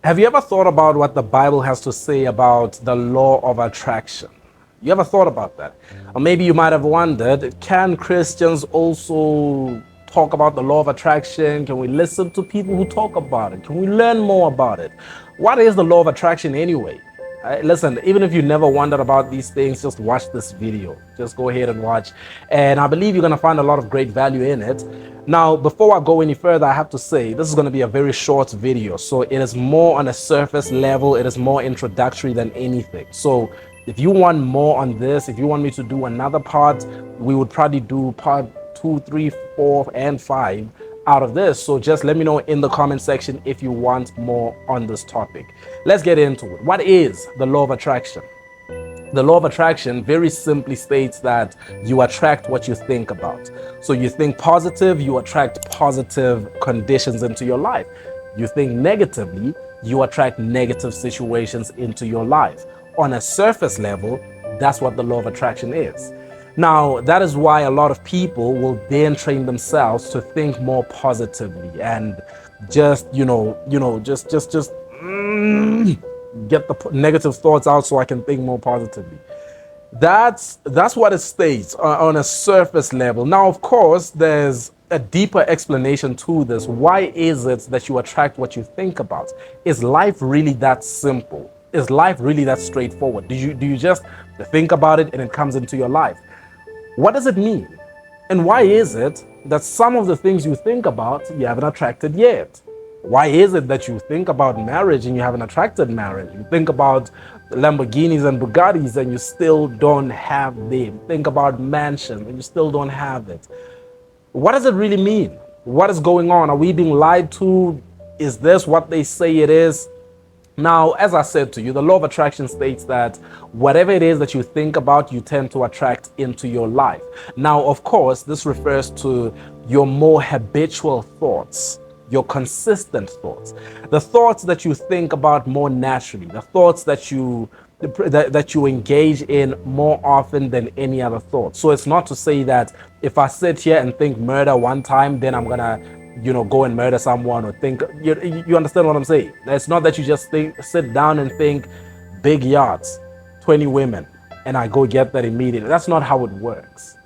Have you ever thought about what the Bible has to say about the law of attraction? You ever thought about that? Or maybe you might have wondered, can Christians also talk about the law of attraction? Can we listen to people who talk about it? Can we learn more about it? What is the law of attraction anyway? Listen, even if you never wondered about these things, just watch this video. Just go ahead and watch. And I believe you're going to find a lot of great value in it. Now, before I go any further, I have to say this is going to be a very short video. So it is more on a surface level. It is more introductory than anything. So if you want more on this, if you want me to do another part, we would probably do part 2, 3, 4, and 5 out of this. So just let me know in the comment section if you want more on this topic. Let's get into it. What is the law of attraction? The law of attraction very simply states that you attract what you think about. So you think positive, you attract positive conditions into your life. You think negatively, you attract negative situations into your life. On a surface level, that's what the law of attraction is. Now, that is why a lot of people will then train themselves to think more positively and just, get the negative thoughts out so I can think more positively. That's what it states on a surface level. Now, of course, there's a deeper explanation to this. Why is it that you attract what you think about? Is life really that simple? Is life really that straightforward? Do you just think about it and it comes into your life? What does it mean? And why is it that some of the things you think about, you haven't attracted yet? Why is it that you think about marriage and you haven't attracted marriage? You think about Lamborghinis and Bugattis and you still don't have them. Think about mansions and you still don't have it. What does it really mean? What is going on? Are we being lied to? Is this what they say it is? Now, as I said to you, the law of attraction states that whatever it is that you think about, you tend to attract into your life. Now, of course, this refers to your more habitual thoughts, your consistent thoughts, the thoughts that you think about more naturally, the thoughts that you engage in more often than any other thought. So it's not to say that if I sit here and think murder one time, then I'm gonna go and murder someone, or think, you understand what I'm saying? It's not that you just sit down and think big yachts, 20 women, and I go get that immediately. That's not how it works.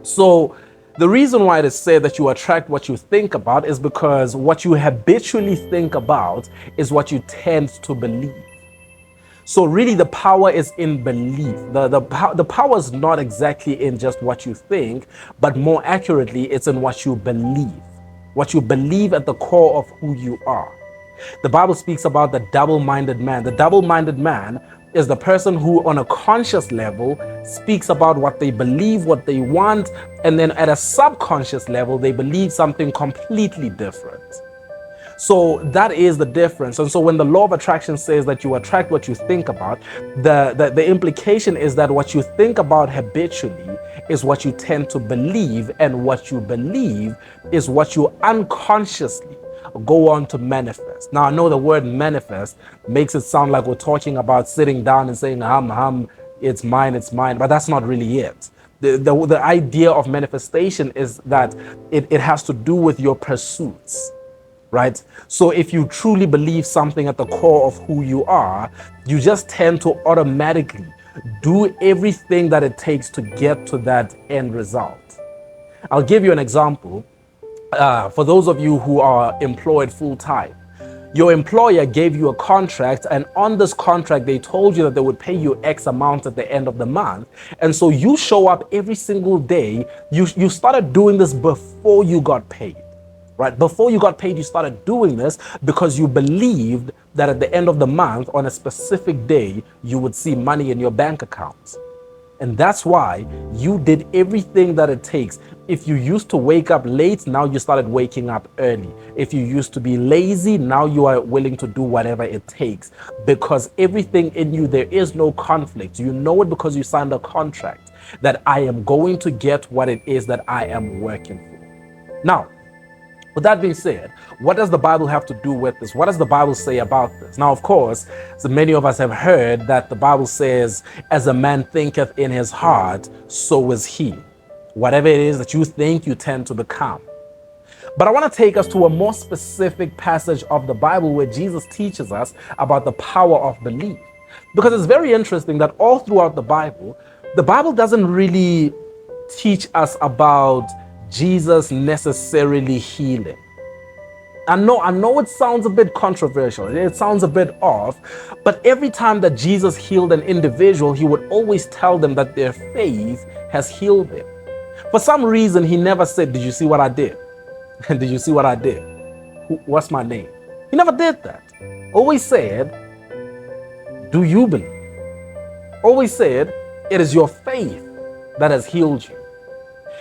So the reason why it is said that you attract what you think about is because what you habitually think about is what you tend to believe. So really the power is in belief. The power is not exactly in just what you think, but more accurately, it's in what you believe. What you believe at the core of who you are. The Bible speaks about the double-minded man. The double-minded man is the person who on a conscious level speaks about what they believe, what they want, and then at a subconscious level, they believe something completely different. So that is the difference. And so when the law of attraction says that you attract what you think about, the implication is that what you think about habitually is what you tend to believe, and what you believe is what you unconsciously go on to manifest. Now, I know the word manifest makes it sound like we're talking about sitting down and saying, it's mine, but that's not really it. The idea of manifestation is that it has to do with your pursuits. Right? So if you truly believe something at the core of who you are, you just tend to automatically do everything that it takes to get to that end result. I'll give you an example. For those of you who are employed full-time, your employer gave you a contract, and on this contract, they told you that they would pay you X amount at the end of the month. And so you show up every single day. You started doing this before you got paid. Right? Before you got paid, you started doing this because you believed that at the end of the month, on a specific day, you would see money in your bank account. And that's why you did everything that it takes. If you used to wake up late, now you started waking up early. If you used to be lazy, now you are willing to do whatever it takes. Because everything in you, there is no conflict. You know it because you signed a contract that I am going to get what it is that I am working for. Now, with that being said, what does the Bible have to do with this? What does the Bible say about this? Now, of course, so many of us have heard that the Bible says, as a man thinketh in his heart, so is he. Whatever it is that you think, you tend to become. But I want to take us to a more specific passage of the Bible where Jesus teaches us about the power of belief. Because it's very interesting that all throughout the Bible doesn't really teach us about Jesus necessarily healing. I know it sounds a bit controversial, it sounds a bit off, but every time that Jesus healed an individual, he would always tell them that their faith has healed them. For some reason, he never said, "Did you see what I did? Did you see what I did? What's my name?" He never did that. Always said, "Do you believe?" Always said, "It is your faith that has healed you."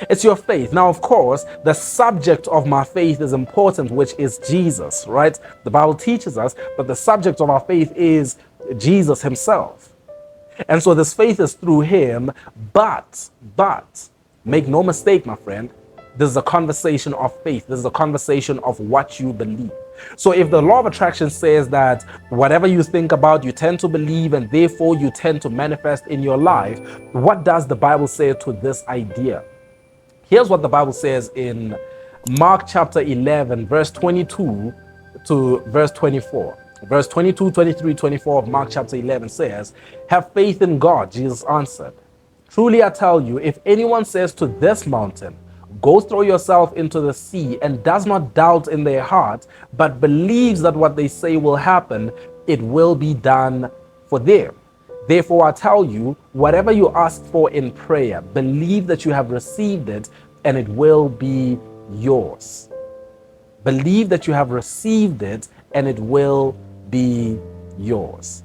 It's your faith. Now, of course, the subject of my faith is important, which is Jesus, right? The Bible teaches us that the subject of our faith is Jesus himself. And so this faith is through him, but, make no mistake, my friend, this is a conversation of faith. This is a conversation of what you believe. So if the law of attraction says that whatever you think about, you tend to believe, and therefore you tend to manifest in your life, what does the Bible say to this idea? Here's what the Bible says in Mark chapter 11, verse 22 to verse 24. Verse 22, 23, 24 of Mark chapter 11 says, "Have faith in God," Jesus answered. "Truly I tell you, if anyone says to this mountain, 'Go throw yourself into the sea,' and does not doubt in their heart, but believes that what they say will happen, it will be done for them. Therefore I tell you, whatever you ask for in prayer, believe that you have received it, and it will be yours." Believe that you have received it, and it will be yours.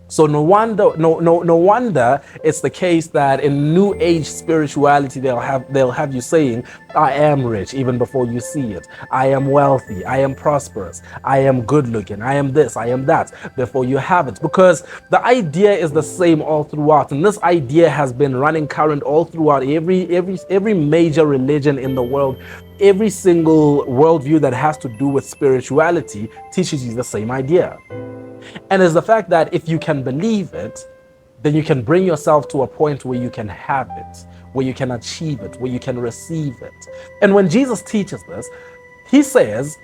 So no wonder it's the case that in New Age spirituality they'll have you saying, "I am rich," even before you see it. "I am wealthy. I am prosperous. I am good looking. I am this. I am that," before you have it. Because the idea is the same all throughout, and this idea has been running current all throughout every major religion in the world. Every single worldview that has to do with spirituality teaches you the same idea. And it's the fact that if you can believe it, then you can bring yourself to a point where you can have it, where you can achieve it, where you can receive it. And when Jesus teaches this, he says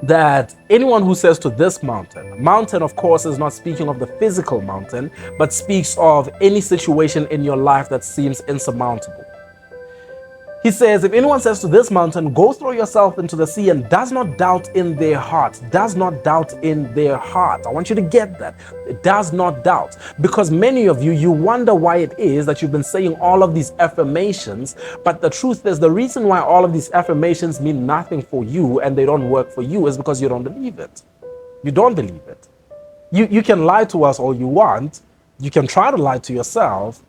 that anyone who says to this mountain, of course, is not speaking of the physical mountain, but speaks of any situation in your life that seems insurmountable. He says, if anyone says to this mountain, "Go throw yourself into the sea," and does not doubt in their heart, does not doubt in their heart. I want you to get that. It does not doubt. Because many of you wonder why it is that you've been saying all of these affirmations, but the truth is the reason why all of these affirmations mean nothing for you and they don't work for you is because you don't believe it. You don't believe it. You can lie to us all you want. You can try to lie to yourself,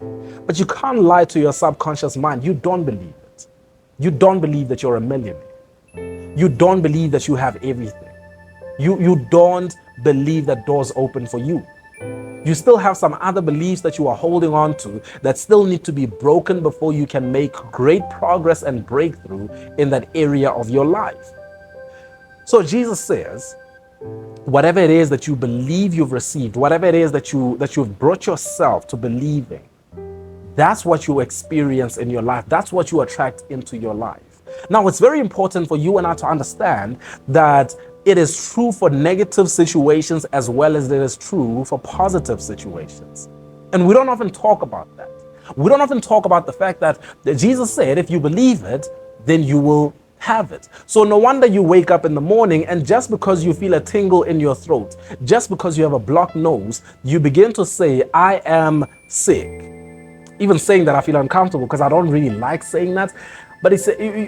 but you can't lie to your subconscious mind. You don't believe it. You don't believe that you're a millionaire. You don't believe that you have everything. You don't believe that doors open for you. You still have some other beliefs that you are holding on to that still need to be broken before you can make great progress and breakthrough in that area of your life. So Jesus says, whatever it is that you believe you've received, whatever it is that you've brought yourself to believing, that's what you experience in your life. That's what you attract into your life. Now, it's very important for you and I to understand that it is true for negative situations as well as it is true for positive situations. And we don't often talk about that. We don't often talk about the fact that Jesus said, if you believe it, then you will have it. So no wonder you wake up in the morning and just because you feel a tingle in your throat, just because you have a blocked nose, you begin to say, "I am sick." Even saying that I feel uncomfortable because I don't really like saying that. But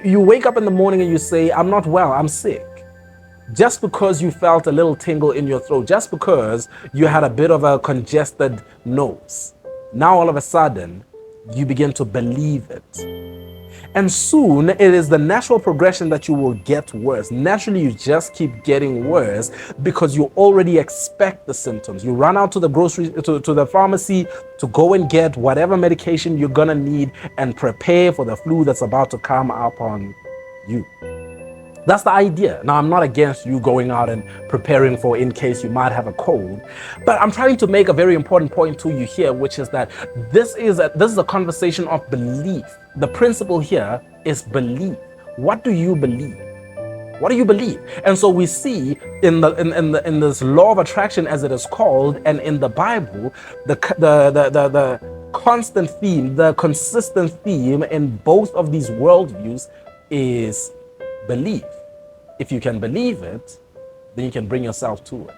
you wake up in the morning and you say, "I'm not well, I'm sick." Just because you felt a little tingle in your throat, just because you had a bit of a congested nose, now all of a sudden you begin to believe it. And soon it is the natural progression that you will get worse. Naturally, you just keep getting worse because you already expect the symptoms. You run out to the to the pharmacy to go and get whatever medication you're gonna need and prepare for the flu that's about to come upon you. That's the idea. Now, I'm not against you going out and preparing for in case you might have a cold, but I'm trying to make a very important point to you here, which is that this is a conversation of belief. The principle here is belief. What do you believe? What do you believe? And so we see in this law of attraction, as it is called, and in the Bible, the constant theme, the consistent theme in both of these worldviews is belief. If you can believe it, then you can bring yourself to it.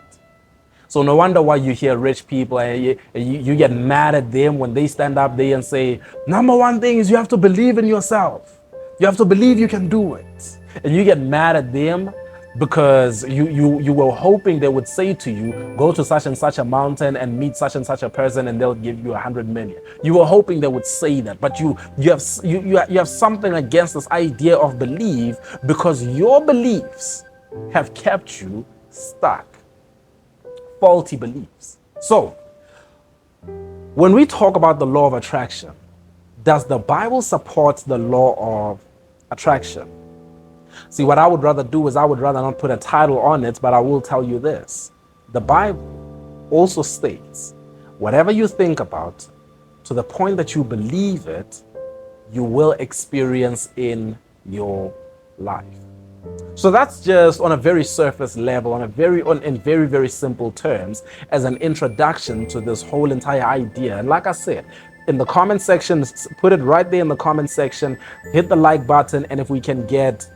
So no wonder why you hear rich people and you get mad at them when they stand up there and say, number one thing is you have to believe in yourself. You have to believe you can do it. And you get mad at them because you were hoping they would say to you, go to such and such a mountain and meet such and such a person and they'll give you 100 million. You were hoping they would say that, but you have something against this idea of belief because your beliefs have kept you stuck. Faulty beliefs. So, when we talk about the law of attraction, does the Bible support the law of attraction? See, what I would rather do is I would rather not put a title on it, but I will tell you this. The Bible also states, whatever you think about, to the point that you believe it, you will experience in your life. So that's just on a very surface level, in very, very simple terms, as an introduction to this whole entire idea. And like I said, in the comment section, put it right there in the comment section, hit the like button, and if we can get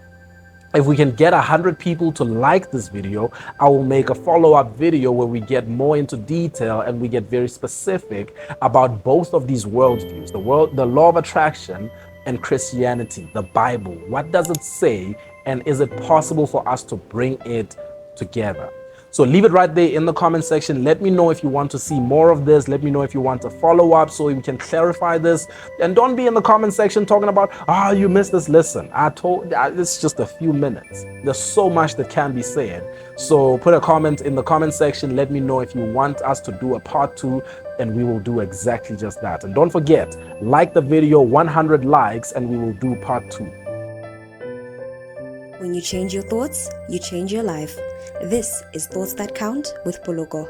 100 people to like this video, I will make a follow-up video where we get more into detail and we get very specific about both of these worldviews, the law of attraction and Christianity, the Bible. What does it say? And is it possible for us to bring it together? So leave it right there in the comment section. Let me know if you want to see more of this. Let me know if you want to follow up so we can clarify this. And don't be in the comment section talking about, you missed this. Listen, it's just a few minutes. There's so much that can be said. So put a comment in the comment section. Let me know if you want us to do a part 2, and we will do exactly just that. And don't forget, like the video, 100 likes, and we will do part 2. When you change your thoughts, you change your life. This is Thoughts That Count with Poloko.